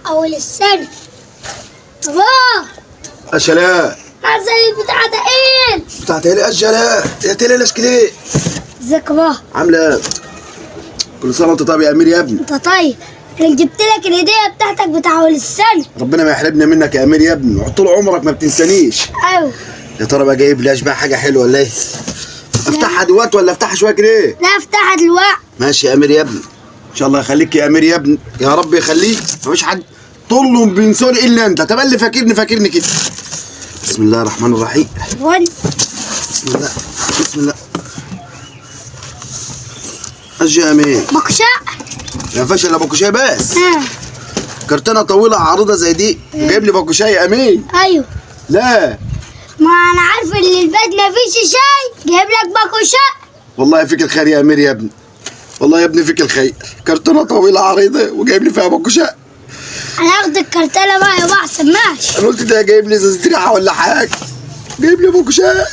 اول السنه. بابا الشلاء عايز البتاع ده ايه؟ بتاعت ايه الشلاء يا تيلي ليه؟ ازيك يا بابا؟ عامله ايه؟ كل سنه وانت طيب يا امير يا ابني. انت طيب. انا جبت لك الهديه بتاعتك بتاع اول السنه. ربنا ما يحرمنا منك يا امير يا ابني، طول عمرك ما بتنسانيش. ايوه. يا ترى بقى جايب لي اشباه حاجه حلوه ولا ايه؟ افتحها دلوقتي ولا افتحها شويه كده؟ لا افتحها دلوقتي. ماشي يا امير يا ابني، ان شاء الله يخليك يا امير يا ابني، يا رب يخليك، مفيش حد طولهم بينسوني الا انت، طب اللي فاكرني كده. بسم الله الرحمن الرحيم. بسم الله بسم الله. اجي يا امير. بقشاء. ما ينفعش الا بكوشاي بس. كرتونه طويله عريضه زي دي جايب لي بكوشاي يا امير؟ ايوه. لا ما انا عارف ان البيت ما فيش شاي، جايب لك بقشاء. والله فيك الخير يا امير يا ابني، والله يا ابني فيك الخير، كرتونه طويله عريضه وجايب لي فيها بكوشاي. انا هاخد الكرتونه بقى يا بابا احسن. ماشي. انا قلت ده جايب لي ازازه ريحه ولا حاجه، جايب لي بكوشاي.